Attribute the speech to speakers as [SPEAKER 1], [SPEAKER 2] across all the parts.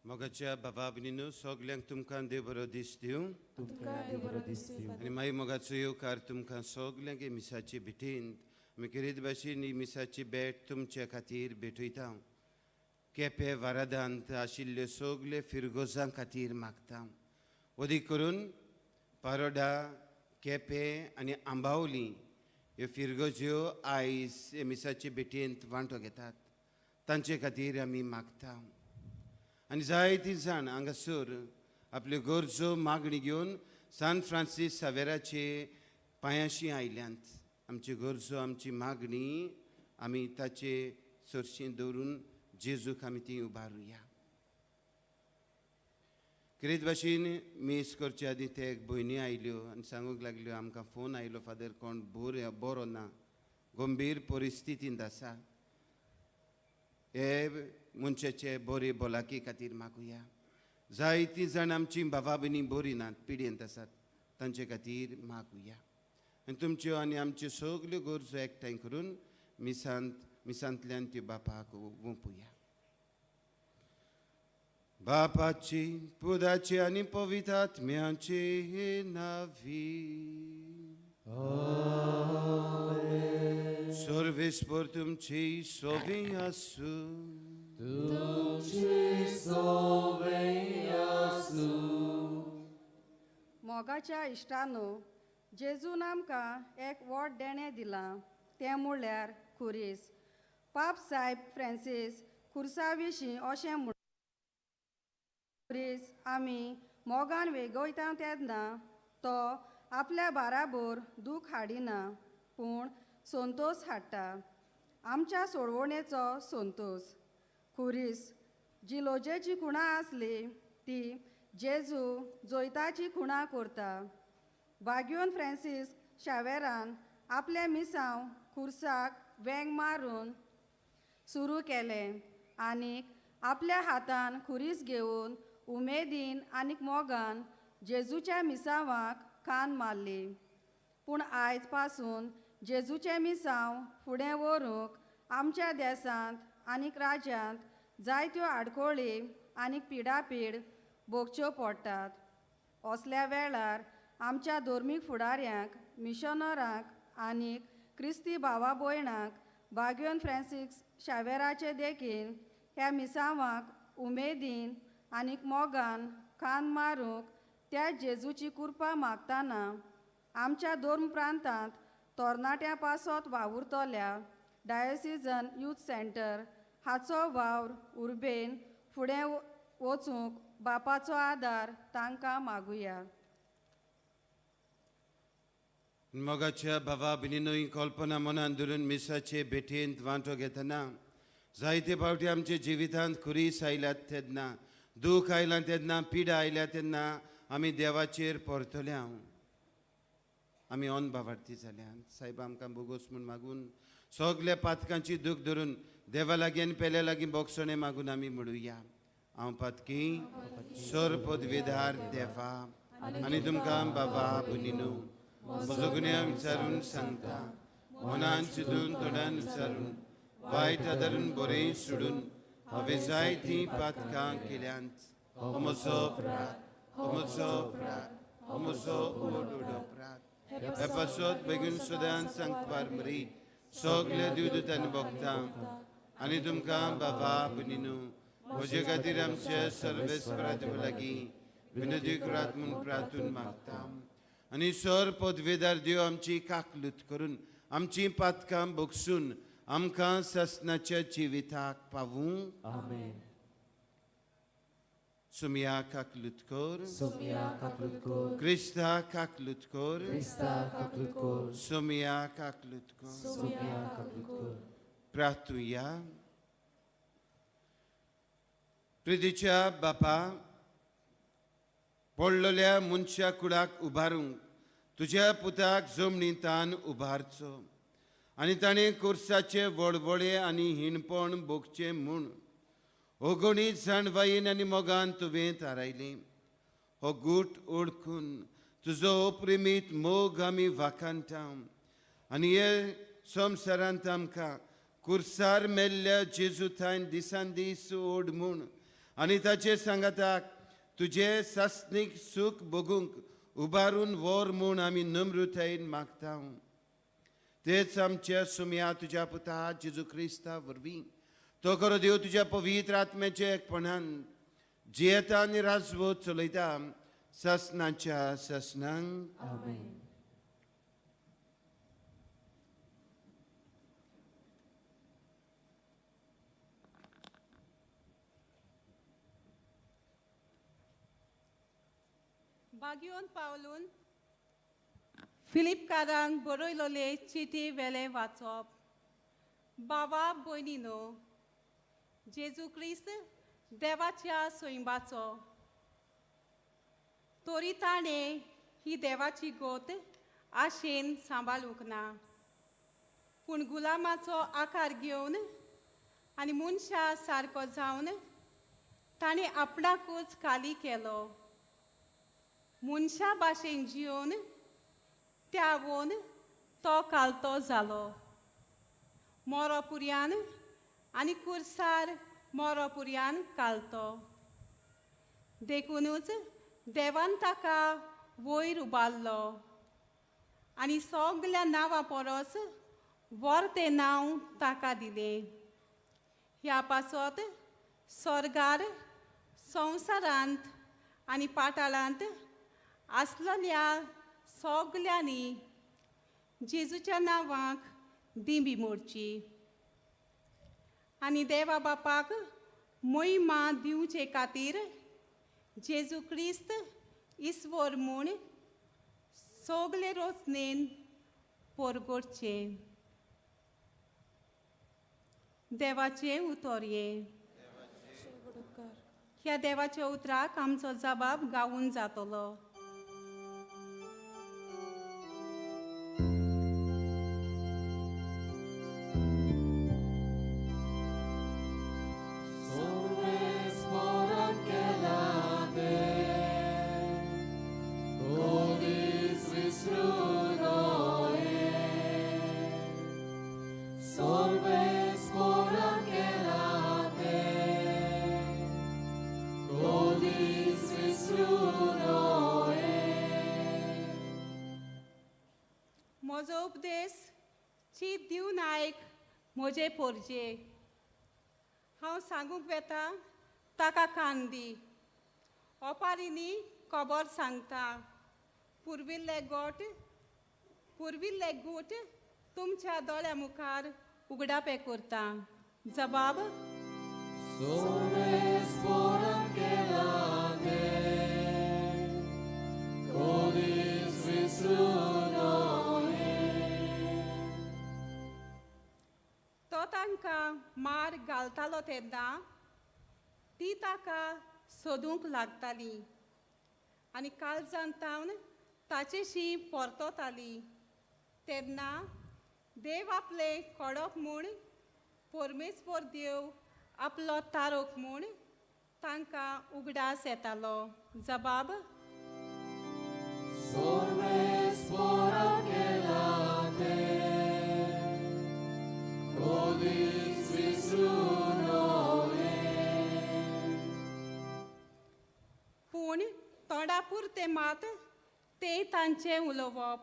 [SPEAKER 1] मोगाच्या बाबा भयणीनो सगल्यांक तुमकां देव बरो दीस दिवं. आनी मागीर मोगाचो येवकार तुमकां सगल्यांक हे मिसाची भेटींत आमी किरीत भाशेन ही मिसाची भेट तुमचे खातीर भेटयता. केपें वारादांत आशिल्ल्यो सगल्यो फिरगोजां खातीर मागता. अदीक करून पारोडा, केपें आनी आंबावली ह्यो फिरगोज्यो आयज हे मिसाची भेटींत वांटो घेतात. तांचे खातीर आमी मागता. आनी जायतीं जाण हांगासर आपल्यो गरजो मागणी घेवन सान फ्रांसीस सावेराचे पांयांशी आयल्यांत. आमच्यो गरजो आमची मागणी आमी ताचे सरशीं दवरून जेजूक आमी ती उबारुया. कितें भाशेन मीस करचे आदीं ते भयणी आयल्यो आनी सांगूंक लागल्यो आमकां फोन आयलो फादर कोण बरो ना, गंभीर परिस्थितींत आसा. हे मनशाचे बरे भलायके खातीर मागुया. जायतीं जाण आमची भावा भयणी बरी नात, पिडेंत आसात, तांचे खातीर मागुया. आनी तुमच्यो आनी आमच्यो सगल्यो गरजो एकठांय करून मिसांतल्यान त्यो बापाक ओंपुया. बापाची, पुताची आनी पवित्र आत्म्याचे नांवी. सर्वेस्पर तुमची सोबी आसूं.
[SPEAKER 2] मोगाच्या इश्टानो, जेजून आमकां एक व्हड देणें दिलां तें म्हणल्यार खुरीस. पाप सायब फ्रांसीस खुर्सा विशीं अशें म्हण खुरीस आमी मोगान वेगयता तेन्ना तो आपल्या बाराबर दूख हाडिना, पूण संतोश हाडटा, आमच्या सोडवणेचो संतोश. खुरीस जी लोजेची खुणां आसली ती जेजू जोयताची खुणां करता. बागयोन फ्रांसीस शावेरान आपले मिसांव खुर्साक वेंग मारून सुरू केलें आनीक आपल्या हातान खुरीस घेवन उमेदीन आनीक मोगान जेजूच्या मिसावाक कान मारली. पूण आयज पासून जेजूचे मिसांव फुडें व्हरूंक आमच्या देशांत आनीक राज्यांत जायत्यो आडखळी आनीक पिडापीड भोगच्यो पडटात. असल्या वेळार आमच्या धर्मीक फुडाऱ्यांक, मिशनरांक आनीक क्रिस्ती भावा भयणांक बागयोन फ्रांसीस शावेराचे देखीन ह्या मिसावांक उमेदीन आनीक मोगान कान मारूंक त्या जेजूची कृपा मागतना आमच्या धर्म प्रांतांत तरणाट्यां पासत वावुरतल्या डायोसिजन यूथ सेंटर हाचो वावर उर्बेन फुडें वचूंक बापाचो आदार तांकां मागुया.
[SPEAKER 1] मोगाच्या भावा भयणीनो ही कल्पना मनान धरून मिसाचे भेटेंत वांटो घेतना जायते फावटी आमच्या जिवितांत खुरीस आयल्यात तेन्ना, दूख आयलां तेन्ना, पिडा आयल्या तेन्ना आमी देवाचेर परतल्या. आमी अनभावार्थी जाल्यात. सायब आमकां बोगोस म्हूण मागून सगल्या पातकांची दूख धरून देवा लागीं आनी पेल्या लागीं बोगसणे मागून आमी म्हणुया. हांव पातकी पदवीदार देवा आनी तुमकां बाबा भयणीनो म्हजो गुन्यांव विचारून सांगता. मनान चिंतून तोंडान विचारून वायट आदारून बरें सोडून हांवें जायतीं पातकां केल्यांत. हो म्हजो अपराध, हो म्हजो अपराध, हो म्हजो व्हड अपराध. हे पासत बेगीन सदांच सांगपार मरी सगल्या दिवदूतांनी भोगता. आनी तुमकां बाबा भयणीनो म्हजे खातीर आमच्या सर्वेस्परादेव लागीं विनोदी करात म्हूण प्रार्थून मागता. आनी सर पदवेदार देव आमची काकलूत करून आमची पातकां भोगसून आमकां ससनाच्या जिविताक पावूं.
[SPEAKER 3] आमेन.
[SPEAKER 1] सुमया काकलूत कर,
[SPEAKER 3] सुमया काकलूत कर,
[SPEAKER 1] क्रिस्ता काकलूत कर,
[SPEAKER 3] क्रिस्ता काकलूत कर,
[SPEAKER 1] सुमया काकलूत कर.
[SPEAKER 3] सुमया काकलूत कर.
[SPEAKER 1] प्रार्थुया. प्रितीच्या बापा, पडलेल्या मनशा कुडाक उबारूंक तुज्या पुताक जमनींतान उबारचो आनी ताणें कोर्साचे वडवडे आनी हिणपण भोगचें म्हूण अगणीत जाणवायेन आनी मोगान तुवें थारायलें. हो गूट ओळखून तुजो अप्रेमीत मोग आमी वाखाणटा आनी हे संवसारांत आमकां कुर्सार मेल्ल्या जेजू थंय दिसान दीस ओड म्हूण आनी ताचे सांगाताक तुजे सस्नीक सूख बगूंक उबारून वोर म्हूण आमी नम्रतायेन मागता तेच आमच्या सुम्या तुज्या पुता जेजू क्रिस्ता वरवीं तो करो देव तुज्या पवित्र आत्म्याचे एकपणान जियेता आनी राजवत चलयता ससनाच्या ससनांक
[SPEAKER 3] आमेन.
[SPEAKER 4] बागयोन पावलून फिलिपकारांक बरयलोले चिटी वेले वाचप. बाबा भयणीनो, जेजू क्रिस्त देवाच्या सोयंबाचो तोरी ताणें ही देवाची गोत आशेन सांबाळूंक ना, पूण गुलामाचो आकार घेवन आनी मनशा सारको जावन ताणें आपणाकूच खाली केलो. मनशा भाशेन जिवन त्यावून तो कालतो जालो. मोरोपुर्यान आनी कुर्सार मोरोपुर्यान कालतो. देखूनच देवान ताका वयर उबारलो आनी सगल्या नांवां परस व्हडलें नांव ताका दिलें. ह्या पासत स्वर्गार, संवसारांत आनी पाताळांत आसलेल्या सगल्यांनी जेजूच्या नांवाक दिंबी मोडची आनी देवा बापाक महिमा दिवचे खातीर जेजू क्रिस्त ईश्वर म्हूण सगले रचनेन परगडचे. देवाचे उतोरये. ह्या देवाच्या उतराक आमचो जबाब गावून जातलो. म्हजो उपदेश चीत दिवन आयक म्हजे पोरजे. हांव सांगूंक वेता ताका कान दी. ओपारींनी खबर सांगता. पुर्विल्ले गूट तुमच्या दोळ्या मुखार उगडापे करता. जबाब तो तांकां मार घालतालो तेन्ना ती ताका सोदूंक लागताली आनी काळजांत तावन ताचेशी परतताली. तेन्ना देव आपले कडप म्हूण परमेश्वर देव आपलो तारोक म्हूण तांकां उगडास येतालो. जबाब पूण तोंडापुरते मात ते तांचे उलोवप.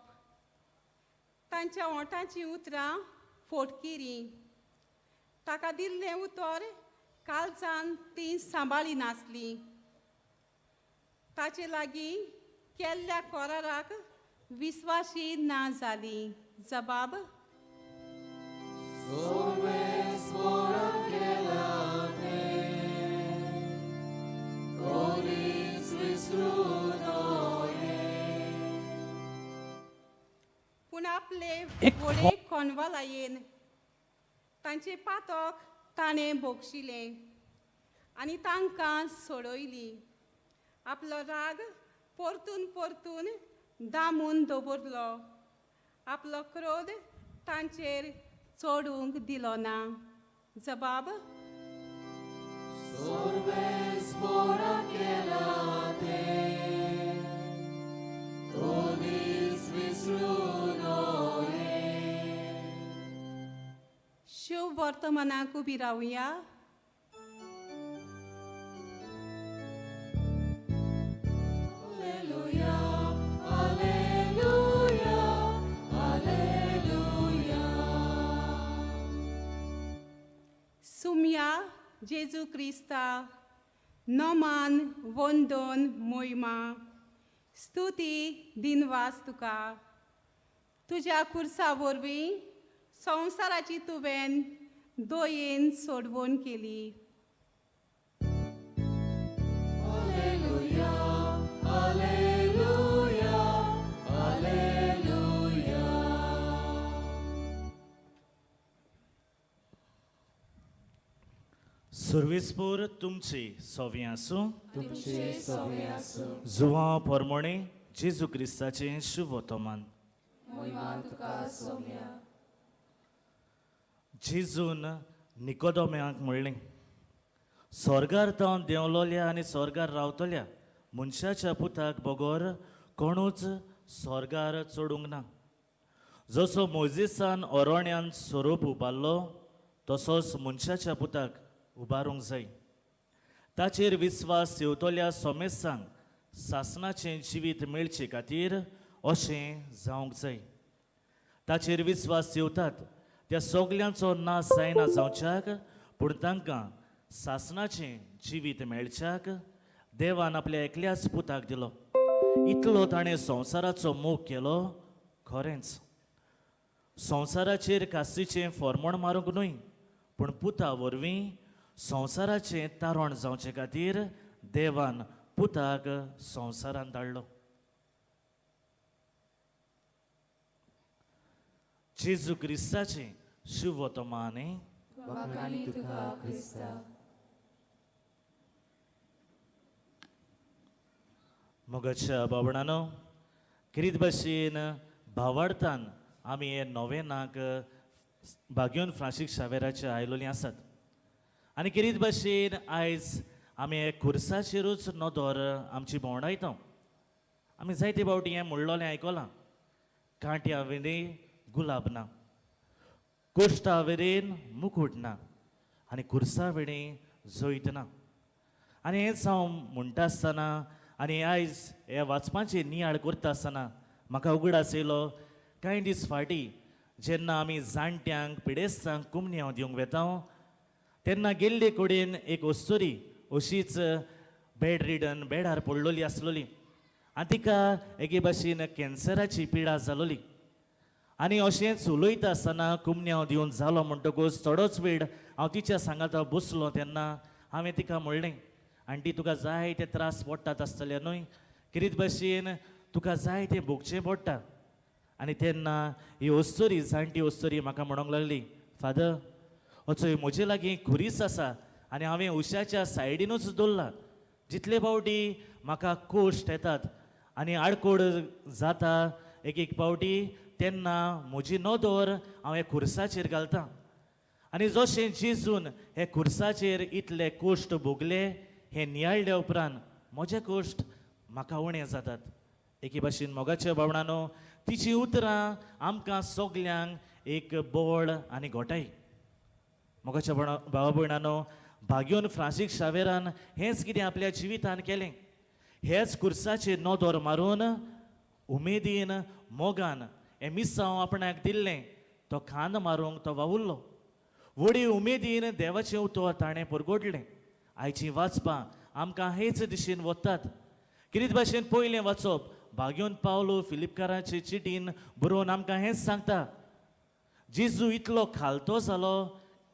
[SPEAKER 4] तांच्या ओंठाची उतरां फोटकिरी. ताका दिल्लें उतर काळजान ती सांबाळी नासली. ताचे लागीं केल्ल्या कराराक विस्वाशी ना जाली. जबाब पूण आपले व्हडे कोनवालायेन तांचे पातक ताणें भोगशिलें आनी तांकां सोडयली. आपलो राग परतून परतून दामून दवरलो. आपलो क्रोध तांचेर चोडूंक दिलो ना. जबाब शुभ वर्तमानाक उबी रावया. जेजू क्रिस्ता नोमान वंदन मोहिमा स्तुती दिनवास तुका तुज्या खुर्सा वरवीं संवसाराची तुवें दोयेन सोडवण केली.
[SPEAKER 5] सर्वेस्पोर तुमची सोवी आसूं.
[SPEAKER 3] तुमचे सवे आसूं.
[SPEAKER 5] जुवा पोरमोणे जेजू क्रिस्ताचें शुभ वर्तमान.
[SPEAKER 3] मोहिमा तुका सौम्या.
[SPEAKER 5] जेजून निकोदोम्याक म्हणलें, स्वर्गार तो देंवलोल्या आनी स्वर्गार रावतल्या मनशाच्या पुताक बगोर कोणूच स्वर्गार चडूंक ना. जसो मोजेसान ओरोण्यान सोरोप उबारलो तसोच मनशाच्या पुताक उबारूंक जाय. ताचेर विस्वास येवतल्या सोमेसांक सासणाचें जिवीत मेळचे खातीर अशें जावंक जाय. ताचेर विस्वास येवतात त्या सगल्यांचो नाश जायना जावच्याक पूण तांकां सासणाचें जिवीत मेळच्याक देवान आपल्या एकल्याच पुताक दिलो. इतलो ताणें संवसाराचो मोग केलो. खरेंच संवसाराचेर कास्तीचें फॉर्मण मारूंक न्हय पूण पुता वरवीं संवसाराचें तारण जावचे खातीर देवान पुताक संवसारांत धाडलो. जेजू क्रिस्ताचें शुभ वर्तमान.
[SPEAKER 3] वखाणी तुका क्रिस्ता.
[SPEAKER 5] मोगाच्या बाबणानो, किरीत भाशेन भावार्थान आमी हे नोवेनाक भाग्योन फ्रांसीक शावेराचे आयलोलीं आसात. आनी किरीत भाशेन आयज आमी हे खुर्साचेरूच नदर आमची भोंवडायता. आमी जायते फावटी हें म्हणलोलें आयकलां, कांट्या वेळी गुलाब ना, कोश्टा वेरेन मुकुट ना आनी खुर्सा वेळी जोयत ना. आनी हेंच हांव म्हणटा आसतना आनी आयज हे वाचपाचें नियाळ करता आसतना म्हाका उगडास येयलो कांय दीस फाटीं जेन्ना आमी जाणट्यांक पिडेस्तांक कुमन्यांव दिवंक वेता तेन्ना गेल्ले कडेन एक अस्तुरी अशीच बेड रिडन बेडार पडलोली आसलोली आनी तिका एके भाशेन कॅन्सराची पिडा जालोली. आनी अशेंच उलयता आसतना कुमन्यांव दिवन जालो म्हणटकूच थोडोच वेळ हांव तिच्या सांगाता बसलो तेन्ना हांवें तिका म्हणलें, आंटी तुका जाय ते त्रास पडटात आसतले न्हय, किरीत भाशेन तुका जाय तें भोगचें पडटा. आनी तेन्ना ही अस्तुरी जाणटी अस्तुरी म्हाका म्हणूंक लागली, फादर अचोय म्हजे लागीं खुरीस आसा आनी हांवें उशाच्या सायडीनूच दवरला. जितले फावटी म्हाका कोश्ट येतात आनी आडकोड जाता एक एक फावटी तेन्ना म्हजी नदर हांव हे खुर्साचेर घालतां. आनी जशें जेजून हे खुर्साचेर इतले कोश्ट भोगले हे नियाळ्ळ्या उपरांत म्हजे कोश्ट म्हाका उणें जातात. एके भाशेन मोगाच्या भावणानो तिची उतरां आमकां सगल्यांक एक बळ आनी घोटाय. मोगाच्या भावा भयणानो, भाग्योन फ्रांसीक शावेरान हेंच कितें आपल्या जिवितान केलें. हेच खुर्साचेर नदर मारून उमेदीन मोगान हें मिसांव आपणाक दिल्लें तो खांद मारूंक तो वावुरलो. व्हडी उमेदीन देवाचें उतर ताणें परगोडलें. आयचीं वाचपां आमकां हेच दिशेन वतात. कितें भाशेन पयलें वाचप भाग्योन पावलो फिलिपकाराचे चिटीन बरोवन आमकां हेंच सांगता, जेजू इतलो खालतो जालो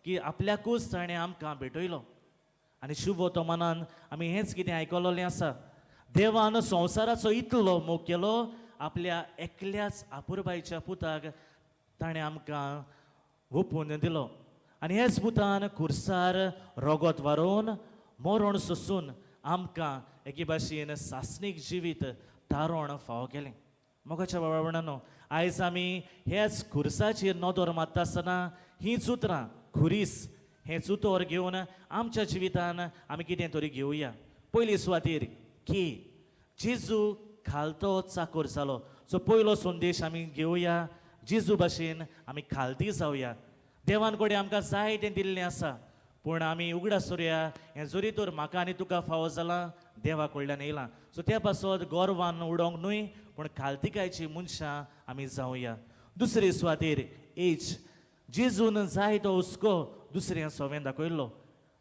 [SPEAKER 5] की आपल्याकूच ताणें आमकां भेटयलो. आनी शुभ वर्तमानान आमी हेंच कितें आयकलोलें आसा, देवान संवसाराचो इतलो मोग केलो आपल्या एकल्याच आपुरबायच्या पुताक ताणें आमकां ओपून दिलो. आनी हेच पुतान खुर्सार रोगत व्हरून मरण सोंसून आमकां एके भाशेन सासणीक जिवीत तारण फावो केलें. मोगाच्या बाबणानो, आयज आमी हेच खुर्साचेर नदर मारता आसतना हींच उतरां खुरीस हेंच उतर घेवन आमच्या जिवितान आमी कितें तरी घेवया. पयली सुवातेर की जेजू खालतो चाकोर जालो. सो पयलो संदेश आमी घेवया, जेजू भाशेन आमी खालती जावया. देवान कडेन आमकां जाय तें दिल्लें आसा पूण आमी उगडास सोरया हें जोरी तर म्हाका आनी तुका फावो जालां देवा कडल्यान येयलां. सो त्या पासत गोरवान उडोवंक न्हय पूण खालतिकायची मनशां आमी जावया. दुसरे सुवातेर एज जेजून जाय तो हुस्को दुसऱ्या सोवें दाखयल्लो.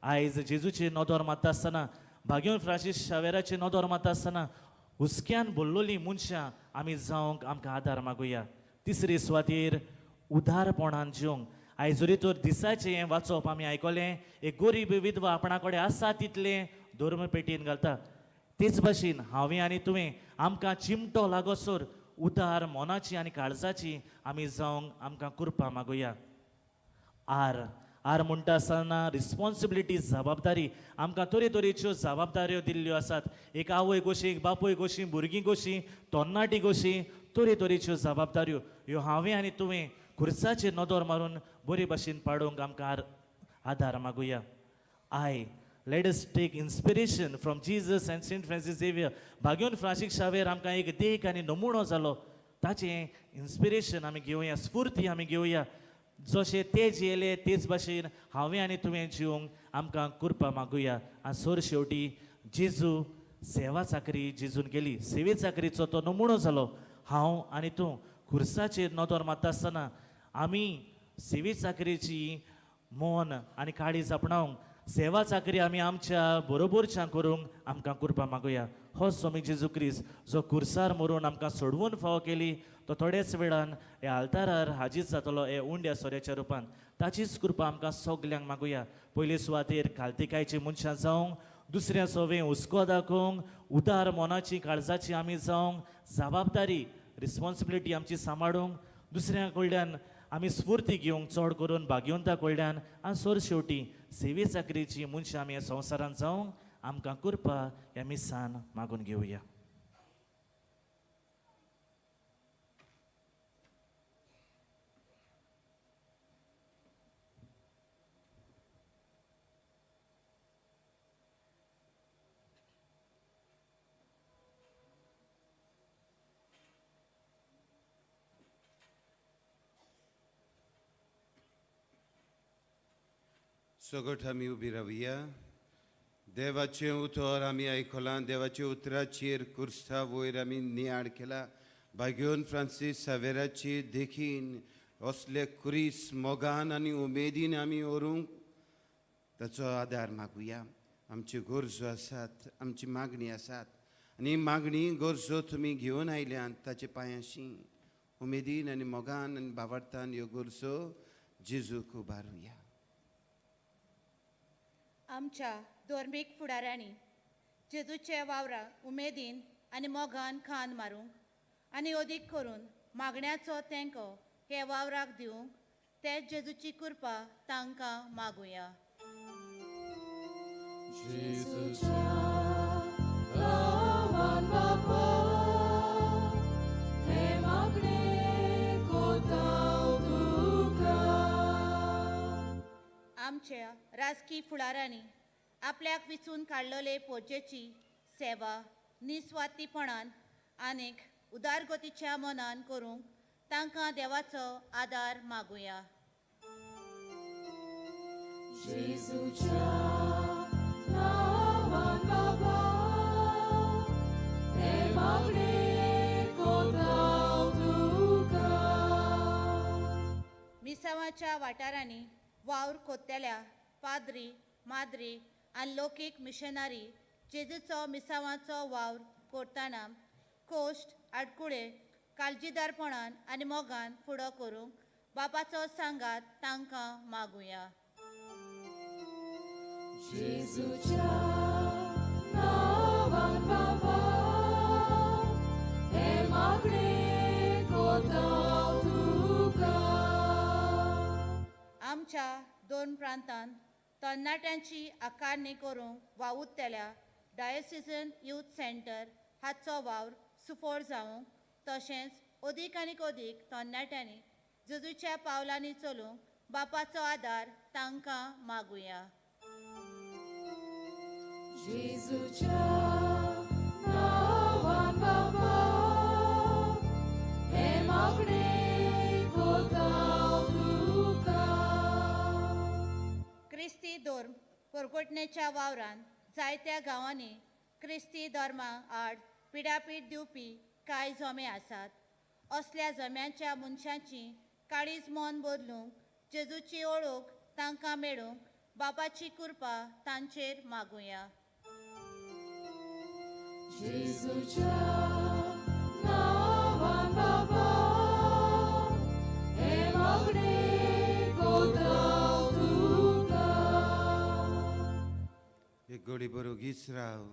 [SPEAKER 5] आयज जेजूचे नोदोर मारता आसतना भाग्योन फ्रांसीस शावेराचे नोदोर मारता आसतना हुस्क्यान बोल्लोली मनशां आमी जावंक आमकां आदार मागुया. तिसरी सुवातेर उदारपणान जिवंक. आयज जरी तर दिसाचें हें वाचप आमी आयकलें, एक गरीब विधवा आपणा कडेन आसा तितलें धर्म पेटयेन घालता. तेच भाशेन हांवें आनी तुवें आमकां चिमटो लागोसर उदार मोनाची आनी काळजाची आमी जावंक आमकां कृपा मागुया. आर म्हणटा आसतना रिस्पॉन्सिबिलिटी जबाबदारी आमकां तरेतरेच्यो जबाबदाऱ्यो दिल्ल्यो आसात. एक आवय कशी, एक बापूय कशी, भुरगीं कशी, तरणाटी कशी, तरेतरेच्यो जबाबदाऱ्यो ह्यो हांवें आनी तुवें खुर्साचेर नदर मारून बरे भाशेन पाडूंक आमकां आदार मागुया. Let us take inspiration from Jesus and Saint Francis Xavier. भाग्योन फ्रांसीस शावेर आमकां एक देख आनी नमुनो जालो. ताचें इन्स्पिरेशन आमी घेवया, स्फूर्ती आमी घेवया. जशें ते जियेले तेच भाशेन हांवें आनी तुवें जिवंक आमकां कृपा मागुया. आनी सर शेवटी जेजू सेवा चाकरी जेजून केली. सेवे चाकरीचो तो नमुनो जालो. हांव आनी तूं खुर्साचेर नदर मारता आसतना आमी सेवे चाकरेची मोन आनी काळीज आपणावंक सेवा चाकरी आमी आमच्या बरोबरच्या करूंक आमकां कृपा मागुया. हो स्वामी जेजू क्रिस्त जो खुर्सार मरून आमकां सोडवून फावो केली, तो थोड्याच वेळान ह्या आल्तारार हाजीर जातलो हे उंड्या सोऱ्याच्या रुपान. ताचीच कृपा आमकां सगल्यांक मागुया. पयले सुवातेर काल्तिकायची मनशां जावंक, दुसऱ्या सोवें हुस्को दाखोवंक, उदार मोनाची काळजाची आमी जावंक, जबाबदारी रिस्पॉन्सिबिलिटी आमची सांबाळूंक, दुसऱ्या कडल्यान आमी स्फूर्ती घेवंक चड करून भाग्यवंता कडल्यान, आनी सर शेवटी सेवे चाकरीची मनशां आमी ह्या संवसारांत जावंक आमकां कृपा ह्या मिसान मागून घेवया.
[SPEAKER 1] सगट आमी उबी रावया. देवाचें उतर आमी आयकलां. देवाच्या उतराचेर कुर्सा वयर आमी नियाळ केला. भाग्योन फ्रांसीस सावेराची देखीन असले कुरीस मोगान आनी उमेदीन आमी व्हरूंक ताचो आदार मागुया. आमच्यो गरजो आसात, आमची मागणी आसात, आनी मागणी गरजो तुमी घेवन आयल्यात ताचे पांयाशी उमेदीन आनी मोगान आनी भावार्थान ह्यो गरजो जेजूक उबारुया.
[SPEAKER 6] आमच्या धर्मीक फुडाऱ्यांनी जेजूचे वावरा उमेदीन आनी मोगान खान मारूंक आनी अदीक करून मागण्याचो तेंको हे वावराक दिवंक ते जेजूची कृपा तांकां मागुया. आमच्या राजकी फुडाऱ्यांनी आपल्याक विचून काडलेले पोजेची सेवा निस्वार्थीपणान आनीक उदारगतीच्या मनान करूंक तांकां देवाचो आदार मागुया. मिसावाच्या वाठारांनी वावर कोत्तेल्या पाद्री, माद्री आनी लौकीक मिशनरी जेजूचो मिसावाचो वावर करतना कोश्ट आडकुळे काळजीदारपणान आनी मोगान फुडो करूंक बापाचो सांगात तांकां मागुया. आमच्या दोन प्रांतांत तरणाट्यांची आकारणी करूंक वावुरतेल्या डायोसिजन यूथ सेंटर हाचो वावर सुफोर जावंक तशेंच अदीक आनीक अदीक तरणाट्यांनी जेजूच्या पावलांनी चलूंक बापाचो आदार तांकां मागुया. क्रिस्ती धर्म परगटणेच्या वावरान जायत्या गांवांनी क्रिस्ती धर्मा आड पिडापीड दिवपी कांय जमे आसात. असल्या जम्यांच्या मनशांची काळीज मन बदलूंक जेजूची ओळख तांकां मेळूंक बापाची कृपा तांचेर मागुया.
[SPEAKER 3] जेजूच्या नावान बाबा हे मागणे कोताव तुका.
[SPEAKER 1] एक गोडी बरो गीच राव.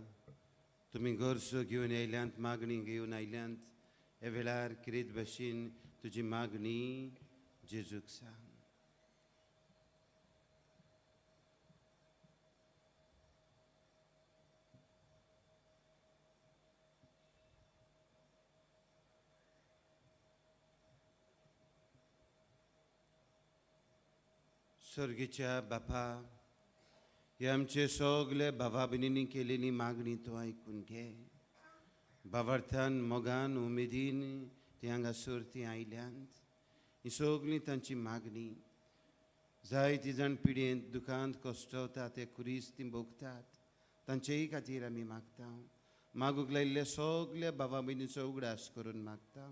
[SPEAKER 1] तुम्ही गोरसो घेवन आयल्यांत, मागणी घेवन आयल्यांत. हे वेळार किरीत भाशेन तुजी मागणी जेजूक सांग. स्वर्गीच्या बापा, हे आमचे सगळे भावा भयणींनी केलेली मागणी तूं आयकून घे. भावार्थान मोगान उमेदीन ती हांगासर ती आयल्यांत. ही सगळी तांची मागणी. जायती जाण पिडयेंत दुखांत कश्टवतात, ते कुरीस ती भोगतात. तांचेय खातीर आमी मागता. मागूंक लायिल्ले सगळे भावा भयणीचो उगडास करून मागता.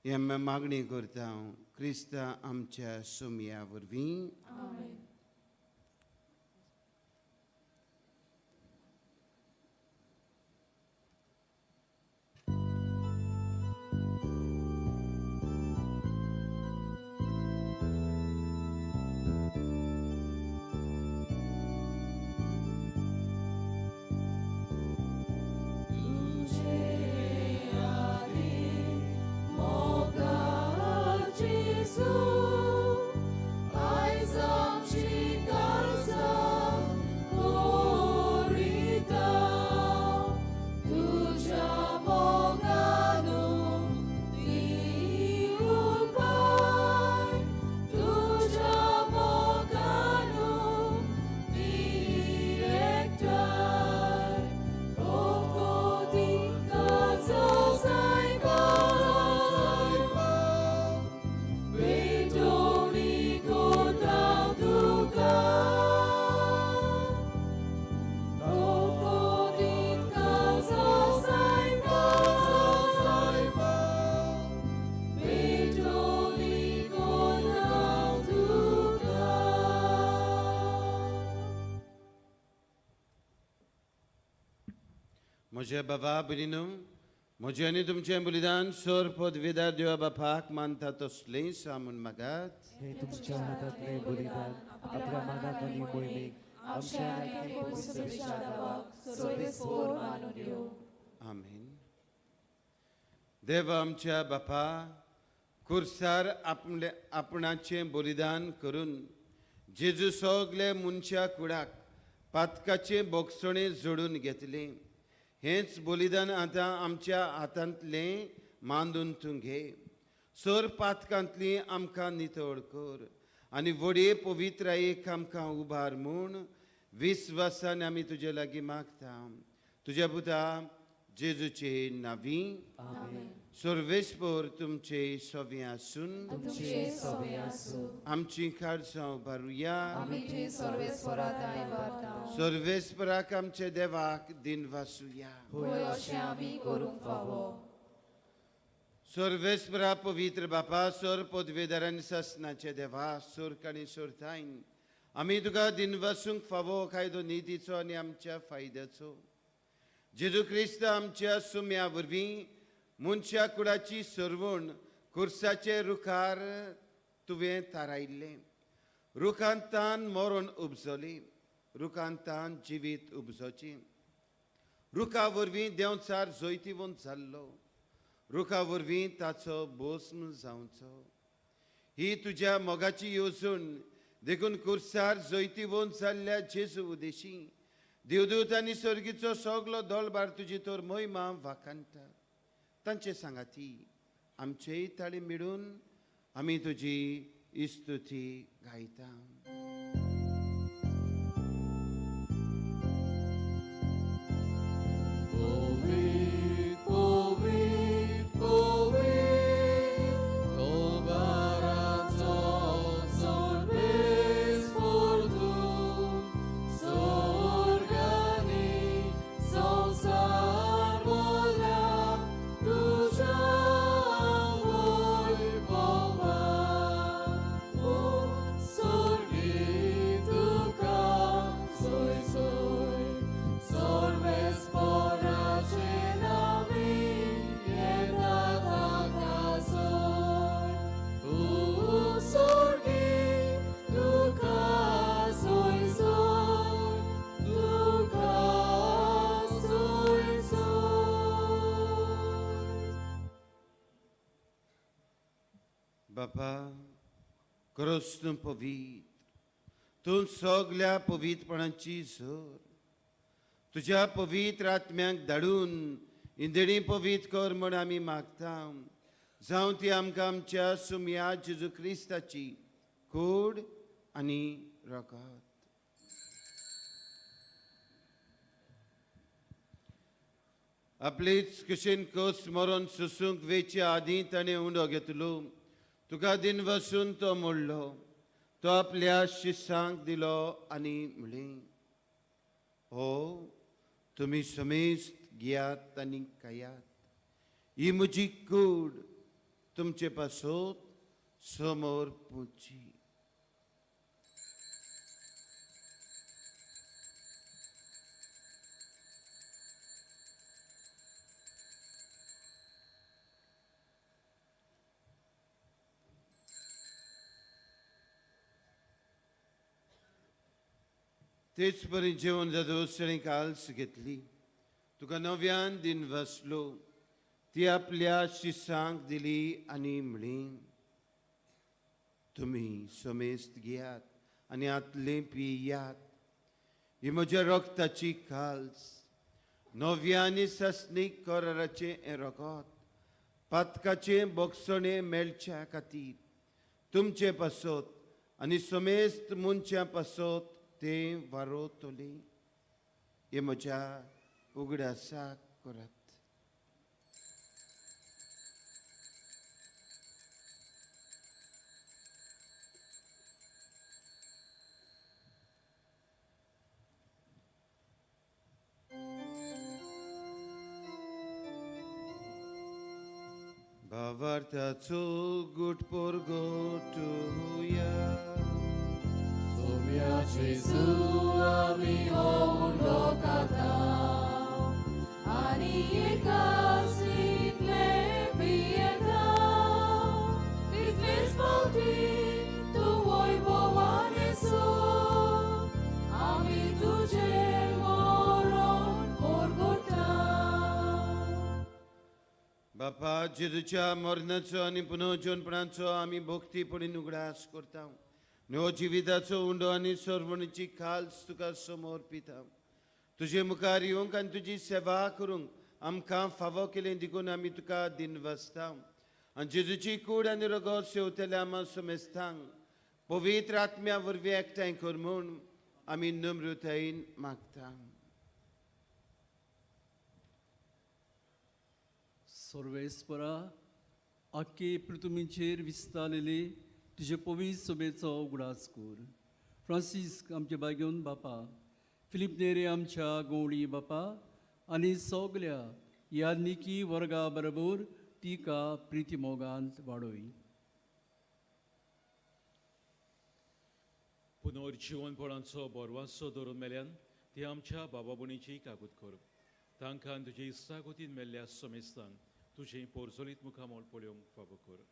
[SPEAKER 1] ही आमी मागणी करता क्रिस्ता आमच्या सोमया वरवीं. म्हज्या बाबा भयणीनो, म्हजें आनी तुमचें बलिदान सोर पदवीदार देवा बापाक मानता तसलें सामून मागात.
[SPEAKER 7] हे तुमच्या हातातले बलिदान आपल्या मनात आणि मोहिमेक आमच्या नाकी पवित्र विचारावाक सर्वेस्वर मानून घेऊ.
[SPEAKER 1] आमीन. देव आमच्या बापा, खुर्सार आपणाचें बलिदान करून जेजू सगले मनशा कुडाक पातकाचे बोगसणे जोडून घेतले. हेच बलिदान आतां आमच्या हातांतलें मांडून तूं घे. सोर पातकांतली आमकां नितळ कर आनी व्हडे पवित्रायेक आमकां उबार म्हूण विस्वासान आमी तुजे लागीं मागता. तुज्या पुता जेजूचे नांवी. सर्वेस्पर तुमचे सोबे आसून आमची काळजां उबारुया. सर्वेस्पराक आमचे देवाक दिन वासुया. सर्वेस्परा पवित्र बापा, सोर पदवेदारांनी सासनाचे देवा, सोरकाणी सोरतायन आमी तुका दिन वासूंक फावो कायदो नितीचो आनी आमच्या फायद्याचो. जेजू क्रिस्त आमच्या सुम्या वरवीं मनशा कुळाची सरवण खुर्साचे रुखार तुवें थारायिल्लें. रुखांतान मरण उपजली, रुखांतान जिवीत उपजोची. रुखा वरवीं देंवचार जैतिवंत जाल्लो, रुखा वरवीं ताचो भस्म जावचो. ही तुज्या मोगाची येवजण देखून खुर्सार जैतिवंत जाल्ल्या जेजू उदेशी देवदूत आनी सर्गीचो सगलो दळबार तुजी तर महिमा वाखाणटा. तांचे सांगाती आमचेय ताळी मिळून आमी तुजी इस्तुती गायता.
[SPEAKER 3] Sorgi
[SPEAKER 1] बापा करोस तूं पवित्र तूं सगल्या पवित्रपणाची झर तुझ्या पवित्र आत्म्याक धाडून इंदणी पवित्र कर म्हण आमी मागता जावं ती आमकां आमच्या सुमया जेजू क्रिस्ताची कूड आनी रगत आपलीच कुशीन कस मरून सुसूंक वेच्या आदीं ताणें उंडो घेतलो तुका दिन वसून तो मोडलो तो आपल्या शिष्यांक दिलो आनी म्हळें हो तुमी समेस्त घेयात आनी खायात ही म्हजी कूड तुमचे पासत समोर पुची तेच परी जेवण जादोस ताणें काल्स घेतली तुका नव्यान दिन वसलो ती आपल्या शिष्यांक दिली आनी म्हळें तुमी समेस्त घेयात आनी आतलें पियात ही म्हज्या रक्ताची काल्स नव्या आनी सस्नीक कराराचें हें रगत पातकाचें बोगसणें मेळच्या खातीर तुमचे पासत आनी समेस्त मनशां पासत तें वारोतलें हे म्हज्या उगडासाक करात भावार्थाचो गुटपोर गोटुया
[SPEAKER 3] Sumia Jesu ami houn lokata ani ekasitle pieta titles bauti tu voi bovaneso ami tuje moron porgota
[SPEAKER 1] बापा जेजूच्या मरणाचो आनी पुनर्जन्मपणाचो आमी भक्तीपणीन उगडास करता नो जिविताचो उंडो आनी सर्वणीची खाल्स तुका समर्पिता तुजे मुखार येवंक आनी तुजी सेवा करूंक आमकां फावो केलें देखून आमी तुका दिन वसता आनी जेजूची कूड आनी रगत सेवतल्या आमा समेस्तांक पवित्र आत्म्या वरवीं एकठांय कर म्हूण आमी नम्रतायेन मागता
[SPEAKER 8] सर्वेस्परा आख्खे पृथ्वीचेर विस्तारलेली तुजे पवित्र सभेचो उगडास कर फ्रांसीस आमचे बागेवन बापा फिलिप नेरे आमच्या गवळी बापा आनी सगल्या याज्ञिकी वर्गा बरोबर तिका प्रिती मोगांत वाडोय
[SPEAKER 9] पुनर्जीवनपणाचो बोरवासो धरून मेल्यान ती आमच्या बाबा भणीची कागूद कर तांकां तुजे इस्तागोतीन मेल्ल्या समेस्तांक तुजें पोरजोलीत मुखामोल पळोवंक फावो कर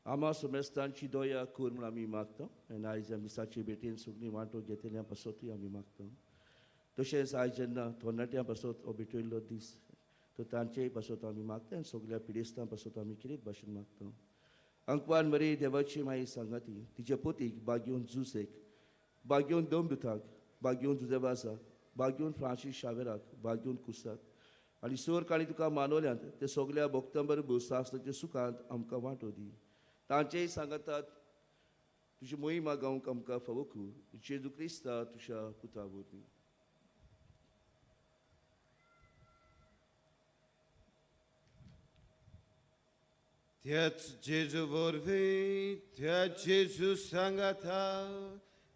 [SPEAKER 10] आमा समेस्तांची दोया कर म्हूण आमी मागता आनी आयज आमी साचे भेटेन सगळीं वांटो घेतल्या पासतूय आमी मागता तशेंच आयज जेन्ना थोरणाट्यां पासत हो भेटयल्लो दीस तो तांचेय पासत आमी मागता आनी सगळ्या पिडेस्तां पासत आमी कितें भाशेन मागता अंकवान मरे देवाची माई सांगाती तिच्या पोतीक बागेवन जुसेक बागेवन दोमदुताक बागेवन जुदेवासाक बागेवन फ्रांसीस शावेराक बागेवन कुसाक आनी सोर काणी तुका मानवल्यांत ते सगळ्या भक्तां बरोबर सासणाच्या सुखांत आमकां वांटो दी तांचेय सांगतात तुजी मोहिमा गावंक आमकां फावो कर जेजू क्रिस्ता तुज्या पुता वरवीं
[SPEAKER 1] त्याच जेजू वरवीं त्या जेजू सांगाता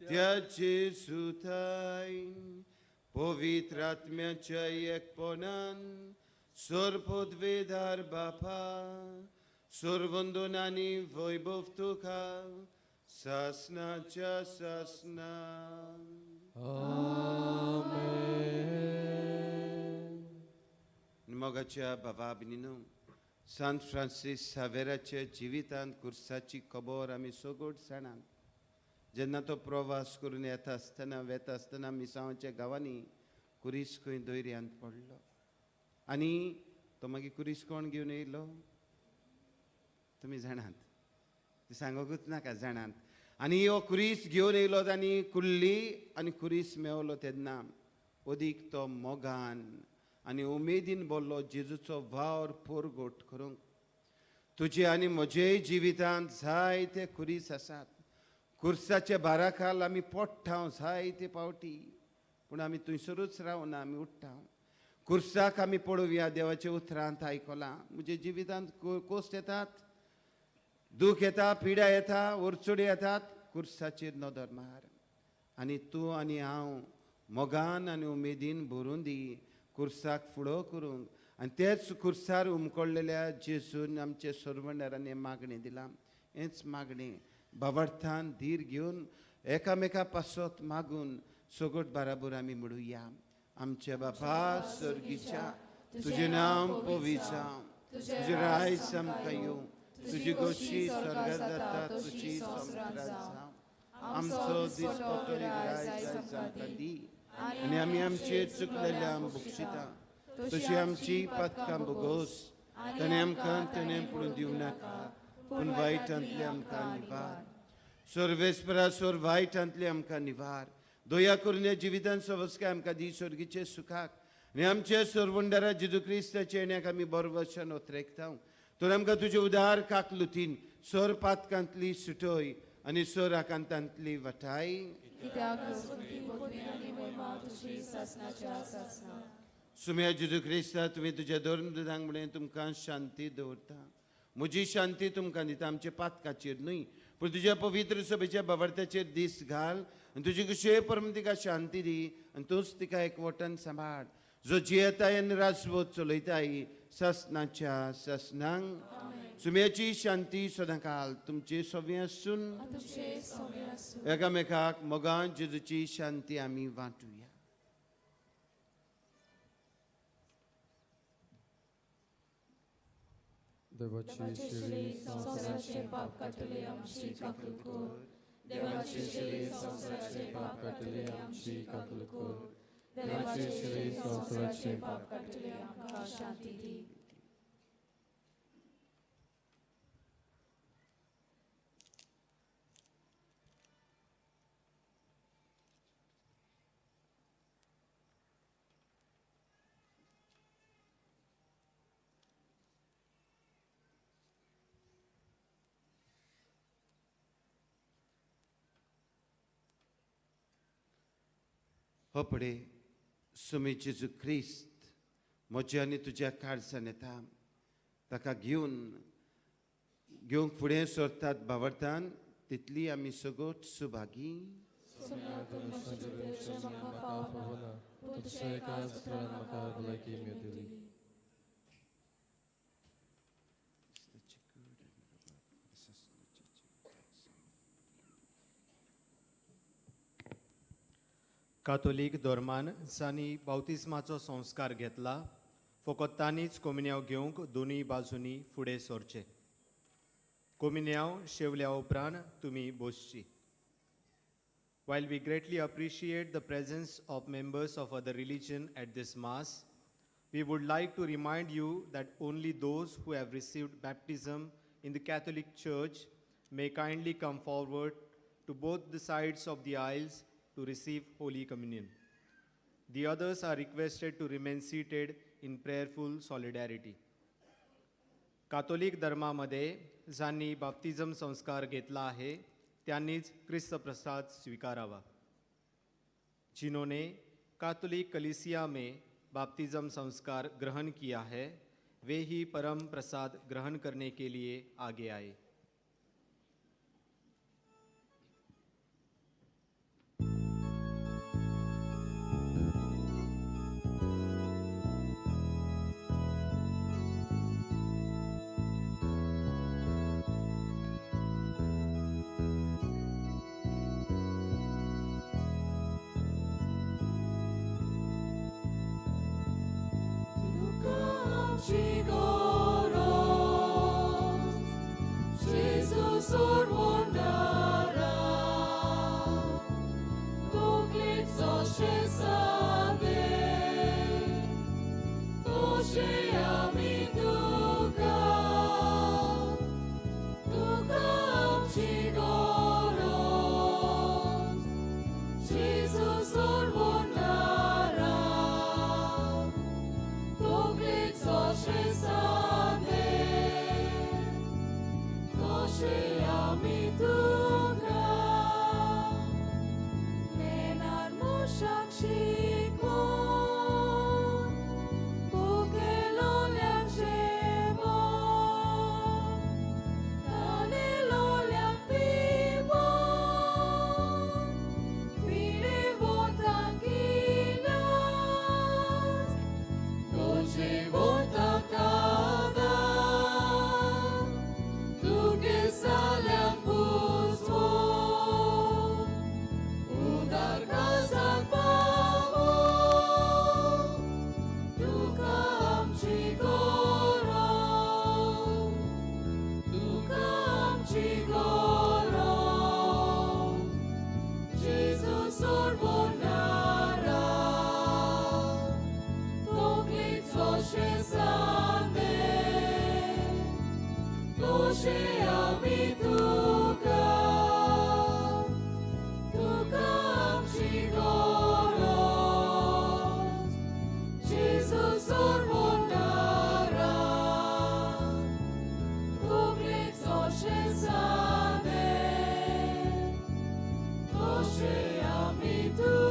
[SPEAKER 1] त्या जेजू थायन पवित्र आत्म्याच्या एकपणान सर्वोद्वेदार बापा सर्वंदोन आनी वैभव तुका सासनाच्या सासना मोगाच्या बाबा बिनिनो सांत फ्रांसीस सावेराच्या जिवितांत कुर्साची खबर आमी सगोड जाणात जेन्ना तो प्रवास करून येता आसतना वेता आसतना मिसांवाच्या गांवांनी कुरीस खंय दोयऱ्यांत पडलो आनी तो मागीर कुरीस कोण घेवन येयलो तुमी जाणात ती सांगोकूच नाका जाणात आनी हो कुरीस घेवन येयलो आनी कुल्ली आनी कुरीस मेवलो तेन्ना ओदीक तो मोगान आनी उमेदीन बोल्लो जेजूचो वावर पोरगोट करूंक तुजे आनी म्हजेय जिवितांत जायते कुरीस आसात कुर्साचे बाराखाल आमी पोट्टाव जायते पावटी पूण आमी थंयसरूच रावना आमी उठ्ठाव कुर्साक आमी पळोवया देवाच्या उतरांत आयकलां म्हजे जिवितांत कोस्ट येतात दूख येता पिडा येता ओरचोडी येतात कुर्साचेर नदर मार आनी तूं आनी हांव मोगान आनी उमेदीन भरून दी कुर्साक फुडो करूंक आनी तेच कुर्सार उमकोळलेल्या जेजून आमचे सर्वंडारांनी मागणी दिलां हेंच मागणी बाबर्थान धीर घेवन एकामेका पासत मागून सोगोट बाराबर आमी म्हणुया आमचे बापा सर्गीच्या तुजें नांव पवित्र जावं तुजें रायज आमकां येवं तुजी गोशी स्वर्गांत जाता तुजी संस्कारांत जावं आमचो दिसपटो रायज आमकां दी आनी आमी आमचेर चुकलेल्या बक्षिता तशी आमची पातकां भोगोस ताणें आमकां तेणें पडून दिवं नाका पूण वायटांतले आमकां निवार सर्वेस्परा सोर वायटांतले आमकां निवार दया करून ह्या जिवितांत सवस्काय आमकां दी सर्गीचे सुखाक आनी आमचे सर्वंडारा जेजू क्रिस्ताचे येण्याक आमी बरो वचन ओतरेकता तर आमकां तुजे उदार काकलुतीन सोर पातकांतली सुटोय आनी सोर आकांतांतली वटाय सुम्या जेजू क्रिस्ता तुमी तुज्या धर्म दुदांक म्हणें तुमकां शांती दवरता म्हजी शांती तुमकां दिता आमचे पातकाचेर न्हय पूण तुज्या पवित्र सभेच्या बाबर्थाचेर दीस घाल आनी तुजी कशे परम तिका शांती दी आनी तूंच तिका एकवटान सांबाळ जो जियेताय आनी राजवत चलयताय ससनाच्या ससनांक सुम्याची शांती सदांकाल तुमचे सव्य आसून एकामेकाक मोगान जेजूची शांती आमी वांटुया
[SPEAKER 7] देवाची शिरी संसाराचे पाप काटले आमची काकूल कोर देवाची शिरी संसाराचे पाप काटले आमची काकूल कोर देवाची शिरी संसाराचे पाप काटले आमकां शांती दी
[SPEAKER 1] हो पडे सुमी जेजू क्रिस्त म्हज्या आनी तुज्या काळजान येता ताका घेवंक फुडें सरतात बावरतान तितली आमी सगोट सुभागी
[SPEAKER 11] कातोलीक धर्मान जांणी बावतिस्माचो संस्कार घेतला फकत तांनीच कोमिन्याव घेवंक दोनूय बाजूंनी फुडें सरचें कोमिन्याव शेवल्या उपरांत तुमी बसची While we greatly appreciate the presence of members of other religion at this Mass, we would like to remind you that only those who have received baptism in the Catholic Church may kindly come forward to both the sides of the aisles to receive Holy Communion. The others are requested to remain seated in prayerful solidarity. कातोलिक धर्मामध्ये ज्यांनी बाप्तिझम संस्कार घेतला आहे त्यांनीच ख्रिस्त प्रसाद स्वीकारावा जिन्होंने कातोलिक कलीसिया में बाप्तिज़म संस्कार ग्रहण किया है वे ही परम प्रसाद ग्रहण करने के लिए आगे आए
[SPEAKER 3] Jesus, our wonder. तशे आमी तुका तुका आमची गरज जेजू सोडवणारा तोकलेच अशें जालें तशे आमी तुका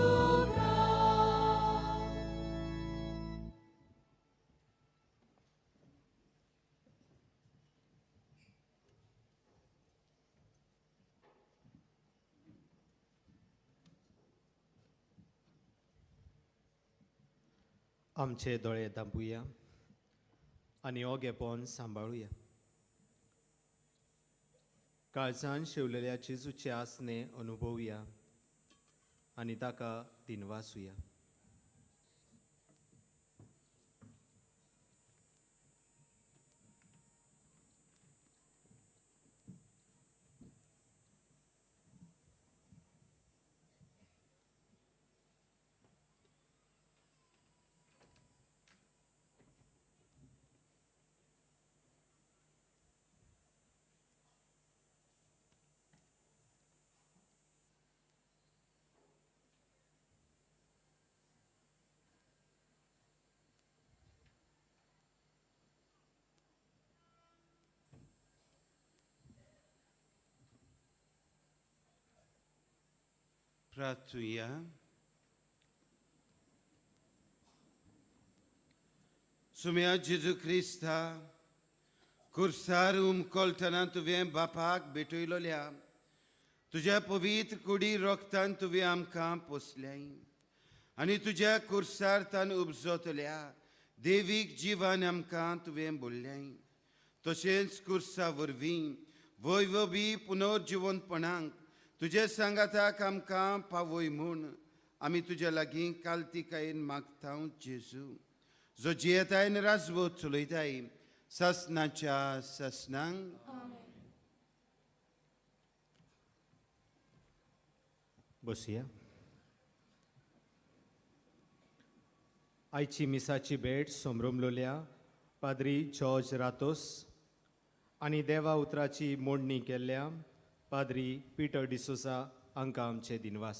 [SPEAKER 11] आमचे दोळे दांबुया आनी ओगेपण सांबाळुया. काळजान शिवलेल्या जेजूचे आसने अनुभवुया आनी ताका दिनवासुया.
[SPEAKER 1] प्रार्थुया. सुम्या जेजू क्रिस्ता कुर्सार उमकोलतना तुवें बापाक भेटयलोल्या तुज्या पवित्र कुडी रोगतान तुवें आमकां पोसल्याय आनी तुज्या कुर्सार तान उपजतल्या देवीक जिवान आमकां तुवें बोल्ल्याय. तशेंच कुर्सा वरवीं वैभवी पुनर्जिवनपणांक तुजे सांगाताक आमकां पावय म्हूण आमी तुज्या लागीं काल्तिकायेन मागता जेजू जो जियेतायन राजवत चलयताय ससनाच्या ससनांक.
[SPEAKER 11] बसुया. आयची मिसाची भेट सोमरमलोल्या पाद्री जॉर्ज रातोस आनी देवा उतराची मोडणी केल्ल्या पाद्री पिटर डिसोसा हांकां आमचे दिनवास.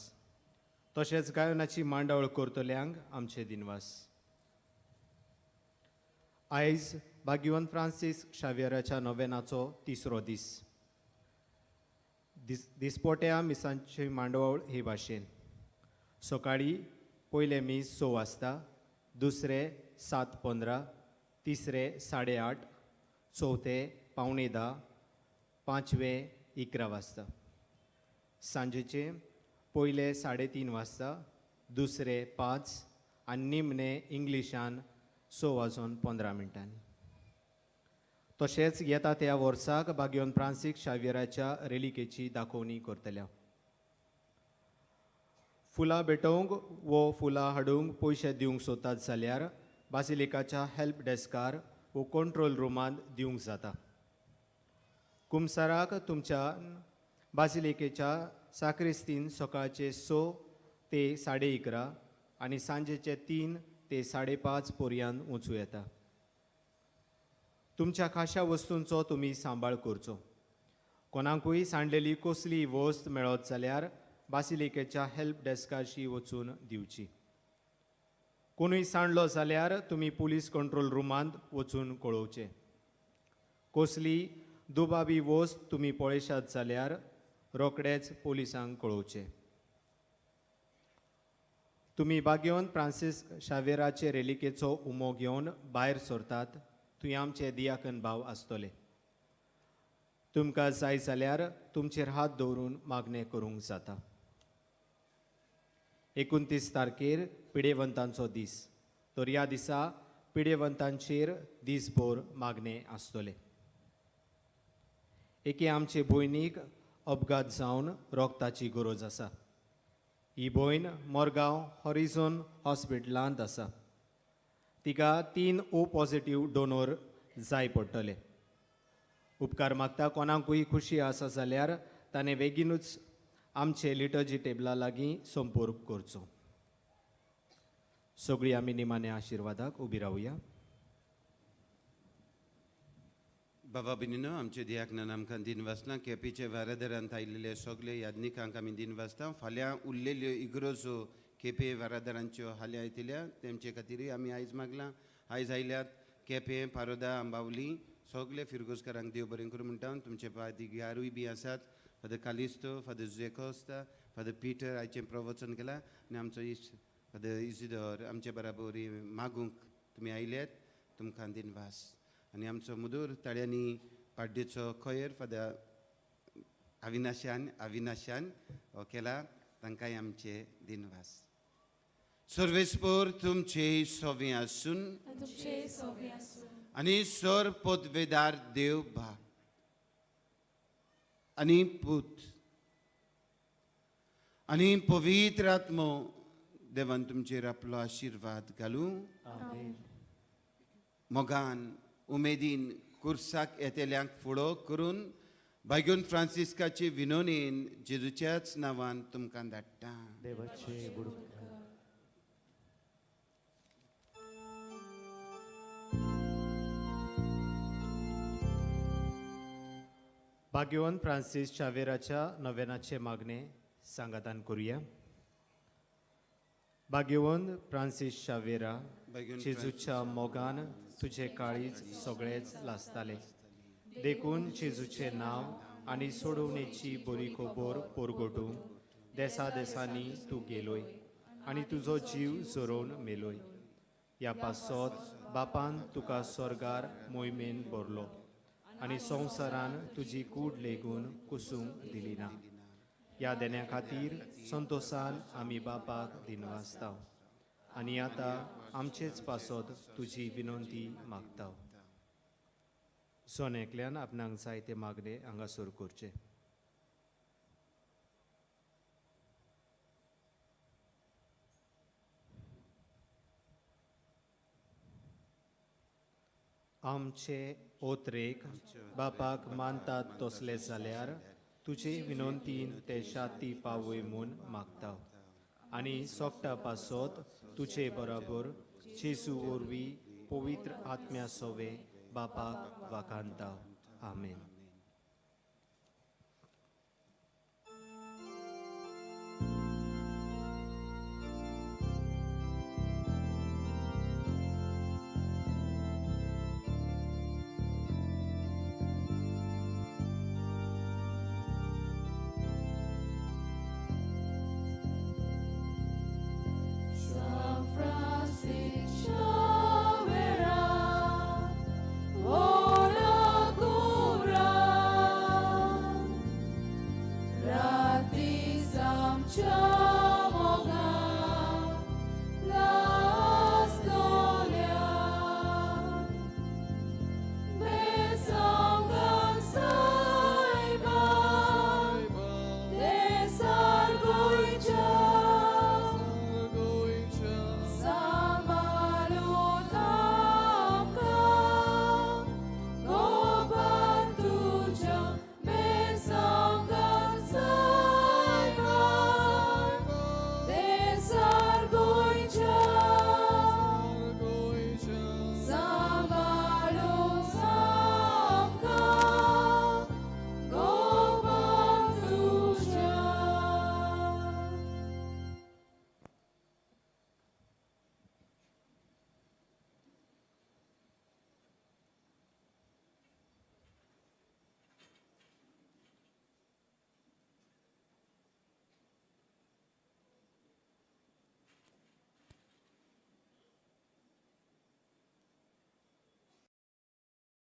[SPEAKER 11] तशेंच गायनाची मांडावळ करतल्यांक आमचे दिनवास. आयज भाग्यवंत फ्रांसीस शावेराच्या नोवेनाचो 3रो दीस. दिसपोट्या मिसांची मांडवळ हे भाशेन. सकाळीं पयले मीस 6 वाजता, दुसरे 7:15, तिसरे 8:30, चवथे 9:45, पांचवे 11 वाजता. सांजेचे पयले 3:30 वाजता, दुसरे 5 आनी निमणे इंग्लिशान 6:15. तशेंच येता त्या वर्साक भाग्यवंत फ्रांसीस शावेराच्या रेलिकेची दाखोवणी करतल्या. फुलां भेटोवंक वो फुलां हाडूंक पयशे दिवंक सोदतात जाल्यार बासिलिकाच्या हेल्प डेस्कार वो कंट्रोल रुमांत दिवंक जाता. कुमसाराक तुमच्या बासिलिकेच्या साक्रिस्तीन सकाळचे 6 ते 11:30 आनी सांजेचे 3 ते 5:30 पर्यंत वचूं येता. तुमच्या खाशा वस्तूंचो तुमी सांबाळ करचो. कोणाकूय सांडलेली कसलीय वस्त मेळत जाल्यार बासिलिकेच्या हेल्प डेस्काशी वचून दिवची. कोणूय सांडलो जाल्यार तुमी पुलीस कंट्रोल रुमांत वचून कळोवचें. कसली दुबावी वस्त तुमी पळयशात जाल्यार रोखडेच पुलिसांक कळोवचें. तुमी भाग्यवंत फ्रांसीस शावेराचे रेलिकेचो उमो घेवन भायर सरतात थंय आमचे दियाकन भाव आसतले. तुमकां जाय जाल्यार तुमचेर हात दवरून मागणें करूंक जाता. 29 तारखेर पिडेवंतांचो दीस. तर ह्या दिसा पिडेवंतांचेर दीसभर मागणें आसतलें. एके आमचे भयणीक अपघात जावन रोगताची गरज आसा. ही भयण मोरगांव हॉरिझॉन हॉस्पिटलांत आसा. तिका 3 O पॉझिटिव्ह डोनर जाय पडटले. उपकार मागता कोणाकूय खुशी आसा जाल्यार ताणें बेगीनूच आमचे लिटर्जी टेबला लागीं संपर्क करचो. सगळीं आमी निमाण्या आशिर्वादाक उबी रावया.
[SPEAKER 1] बाबा बिनिनो आमचे दियाकनान आमकां दिन वाचना केपेचे वारादारांत आयिल्ले सगळे याज्ञिकांक आमी दिन वाचता फाल्यां उरलेल्यो इगरोजो केपे वारादारांच्यो हाल्या येतिल्या तेमचे खातीर आमी आयज मागलां आयज आयल्यात केपें पारोदा आंबावली सगळे फिरगोजकारांक देव बरें करूं म्हणटा तुमचे पाद्रीगारूय बी आसात फादर कालिस्तो फादर जेकोस्ता फादर पिटर आयचें प्रवचन केलां आनी आमचो इश्ट फादर इजिदोर आमचे बराबर मागूंक तुमी आयल्यात तुमकां दिनवास आनी आमचो मुदूर ताळ्यांनी पाड्डेचो खोयर फादर अविनाशान हो केला तांकांय आमचे दिनवास सर्वेस्पोर तुमचे सोवे आसून
[SPEAKER 7] तुमचे सोबे आसूं
[SPEAKER 1] आनी सर पोतवेदार देव बाप आनी पूत आनी पवित्र आत्मो देवान तुमचेर आपलो आशिर्वाद घालूं मोगान उमेदीन कुर्साक येतेल्यांक फुडो करून भाग्योन फ्रांसिस्काचे विनोनेन जेजूच्याच नांवान तुमकां धाडटा
[SPEAKER 5] देवाचे बुडूक
[SPEAKER 11] भाग्यवान फ्रांसीस शावेराच्या नोवेनाचे मागणे सांगातान करूया भाग्यवान फ्रांसीस शावेरा जेजूच्या मोगान तुझे काळीज सगळेच लासताले देखून जेजूचे नांव आनी सोडवणेची बरी खबर पोरगोटूंक देसा देसांनी तूं गेलोय आनी तुजो जीव जोरोवन मेलोय ह्या पासत बापान तुका स्वर्गार मोहिमेन भरलो आनी संवसारान तुजी कूड लेगून कुसूंक दिली ना ह्या देण्या खातीर संतोशान आमी बापाक दिनवासता आनी आतां आमचेच पासत तुजी विनंती मागता सोनेकल्यान आपणाक जाय ते मागणे हांगासर करचे आमचे ओत्रेक बापाक मानतात तसले जाल्यार तुजे विनंतीन ते शाती पावय म्हूण मागता आनी सोपटा पासत तुजे बरोबर जेजू वरवीं पवित्र आत्म्या सोवे बापाक वाखाणता आमेन